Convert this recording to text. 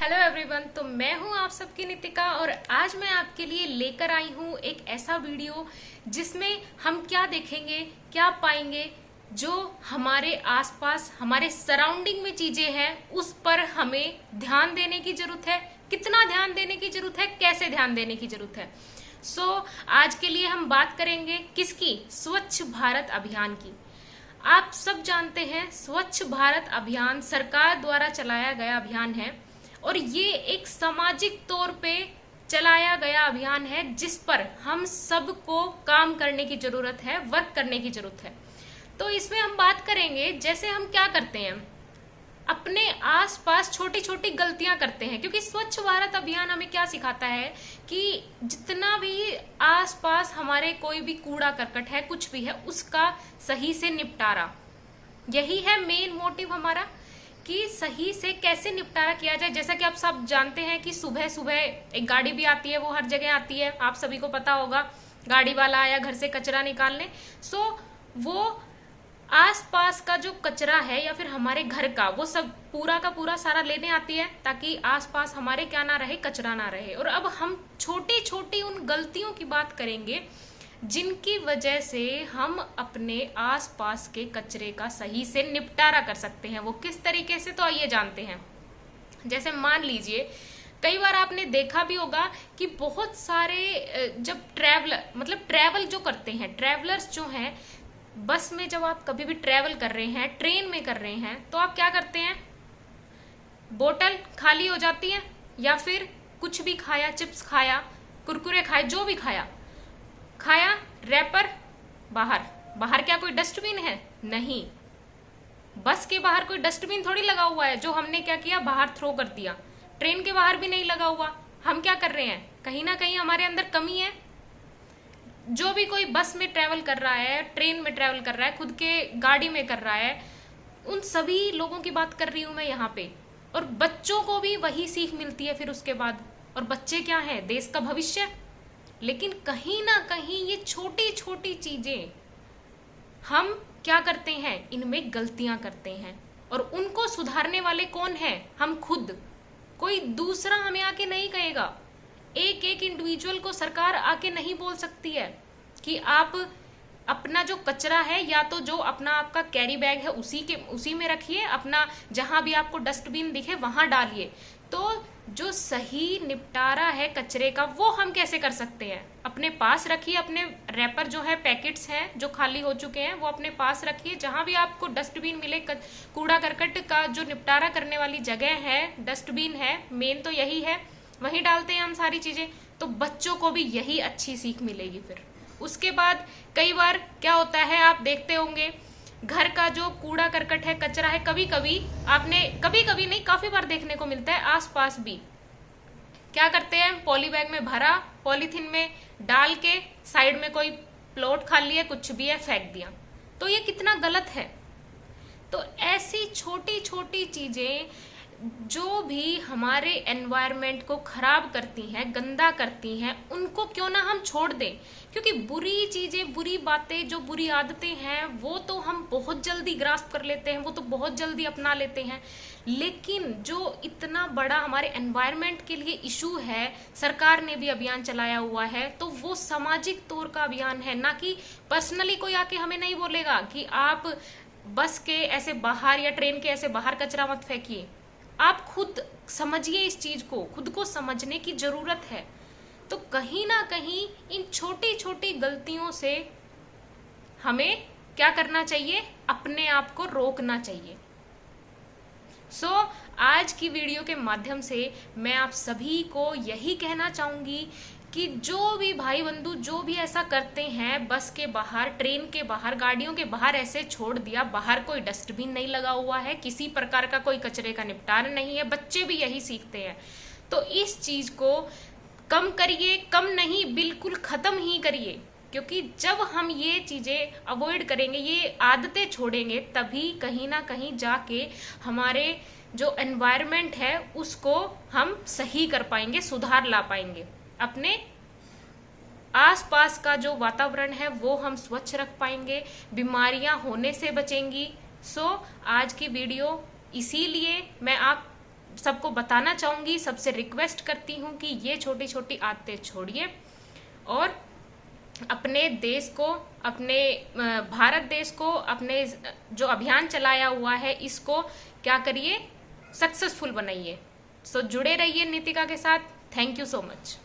Hello everyone. तो मैं हूं आप सबकी नितिका और आज मैं आपके लिए लेकर आई हूं एक ऐसा वीडियो जिसमें हम क्या देखेंगे, क्या पाएंगे, जो हमारे आसपास हमारे सराउंडिंग में चीजें हैं उस पर हमें ध्यान देने की जरूरत है। कितना ध्यान देने की जरूरत है, कैसे ध्यान देने की जरूरत है। आज के लिए हम बात करेंगे किसकी? स्वच्छ भारत अभियान की। आप सब जानते हैं स्वच्छ भारत अभियान सरकार द्वारा चलाया गया अभियान है और ये एक सामाजिक तौर पे चलाया गया अभियान है जिस पर हम सबको काम करने की जरूरत है, वर्क करने की जरूरत है। तो इसमें हम बात करेंगे जैसे हम क्या करते हैं, अपने आसपास छोटी छोटी गलतियां करते हैं। क्योंकि स्वच्छ भारत अभियान हमें क्या सिखाता है कि जितना भी आसपास हमारे कोई भी कूड़ा करकट है, कुछ भी है, उसका सही से निपटारा, यही है मेन मोटिव हमारा कि सही से कैसे निपटारा किया जाए। जैसा कि आप सब जानते हैं कि सुबह सुबह एक गाड़ी भी आती है, वो हर जगह आती है, आप सभी को पता होगा। गाड़ी वाला आया घर से कचरा निकालने, वो आसपास का जो कचरा है या फिर हमारे घर का, वो सब पूरा का पूरा सारा लेने आती है ताकि आसपास हमारे क्या ना रहे, कचरा ना रहे। और अब हम छोटी छोटी उन गलतियों की बात करेंगे जिनकी वजह से हम अपने आसपास के कचरे का सही से निपटारा कर सकते हैं। वो किस तरीके से, तो आइए जानते हैं। जैसे मान लीजिए कई बार आपने देखा भी होगा कि बहुत सारे जब ट्रैवल जो करते हैं, ट्रैवलर्स जो हैं, बस में जब आप कभी भी ट्रैवल कर रहे हैं, ट्रेन में कर रहे हैं, तो आप क्या करते हैं, बोतल खाली हो जाती है या फिर कुछ भी खाया, चिप्स खाया, कुरकुरे खाए, जो भी खाया, रैपर बाहर क्या कोई डस्टबिन है? नहीं। बस के बाहर कोई डस्टबिन थोड़ी लगा हुआ है जो हमने क्या किया, बाहर थ्रो कर दिया। ट्रेन के बाहर भी नहीं लगा हुआ। हम क्या कर रहे हैं, कहीं ना कहीं हमारे अंदर कमी है। जो भी कोई बस में ट्रेवल कर रहा है, ट्रेन में ट्रेवल कर रहा है, खुद के गाड़ी में कर रहा है, उन सभी लोगों की बात कर रही हूं मैं यहाँ पे। और बच्चों को भी वही सीख मिलती है फिर उसके बाद। और बच्चे क्या है, देश का भविष्य। लेकिन कहीं ना कहीं ये छोटी छोटी चीजें हम क्या करते हैं, इनमें गलतियां करते हैं। और उनको सुधारने वाले कौन है? हम खुद। कोई दूसरा हमें आके नहीं कहेगा। एक एक इंडिविजुअल को सरकार आके नहीं बोल सकती है कि आप अपना जो कचरा है, या तो जो अपना आपका कैरी बैग है उसी में रखिए, अपना जहां भी आपको डस्टबिन दिखे वहां डालिए। तो जो सही निपटारा है कचरे का, वो हम कैसे कर सकते हैं? अपने पास रखिए। अपने रैपर जो है, पैकेट्स हैं जो खाली हो चुके हैं, वो अपने पास रखिए। जहां भी आपको डस्टबिन मिले, कूड़ा करकट का जो निपटारा करने वाली जगह है, डस्टबिन है, मेन तो यही है, वहीं डालते हैं हम सारी चीजें। तो बच्चों को भी यही अच्छी सीख मिलेगी। फिर उसके बाद कई बार क्या होता है, आप देखते होंगे घर का जो कूड़ा करकट है, कचरा है, कभी कभी नहीं, काफी बार देखने को मिलता है आसपास भी। क्या करते हैं, पॉली बैग में भरा, पॉलीथीन में डाल के साइड में कोई प्लॉट खाली है, कुछ भी है, फेंक दिया। तो ये कितना गलत है। तो ऐसी छोटी छोटी चीजें जो भी हमारे एनवायरनमेंट को खराब करती हैं, गंदा करती हैं, उनको क्यों ना हम छोड़ दें। क्योंकि बुरी चीजें, बुरी बातें, जो बुरी आदतें हैं, वो तो हम बहुत जल्दी ग्रास्प कर लेते हैं, वो तो बहुत जल्दी अपना लेते हैं। लेकिन जो इतना बड़ा हमारे एनवायरनमेंट के लिए इशू है, सरकार ने भी अभियान चलाया हुआ है, तो वो सामाजिक तौर का अभियान है, ना कि पर्सनली कोई आके हमें नहीं बोलेगा कि आप बस के ऐसे बाहर या ट्रेन के ऐसे बाहर कचरा मत फेंकिए। आप खुद समझिए इस चीज को, खुद को समझने की जरूरत है। तो कहीं ना कहीं इन छोटी छोटी गलतियों से हमें क्या करना चाहिए, अपने आप को रोकना चाहिए। आज की वीडियो के माध्यम से मैं आप सभी को यही कहना चाहूंगी कि जो भी भाई बंधु जो भी ऐसा करते हैं, बस के बाहर, ट्रेन के बाहर, गाड़ियों के बाहर ऐसे छोड़ दिया, बाहर कोई डस्टबिन नहीं लगा हुआ है, किसी प्रकार का कोई कचरे का निपटारा नहीं है, बच्चे भी यही सीखते हैं। तो इस चीज को कम करिए, कम नहीं बिल्कुल खत्म ही करिए। क्योंकि जब हम ये चीजें अवॉइड करेंगे, ये आदतें छोड़ेंगे, तभी कहीं ना कहीं जाके हमारे जो एनवायरनमेंट है उसको हम सही कर पाएंगे, सुधार ला पाएंगे। अपने आसपास का जो वातावरण है वो हम स्वच्छ रख पाएंगे, बीमारियां होने से बचेंगी। आज की वीडियो इसीलिए सबको बताना चाहूंगी, सबसे रिक्वेस्ट करती हूँ कि ये छोटी छोटी आदतें छोड़िए और अपने देश को, अपने भारत देश को, अपने जो अभियान चलाया हुआ है इसको क्या करिए, सक्सेसफुल बनाइए। सो जुड़े रहिए नितिका के साथ। Thank you so much.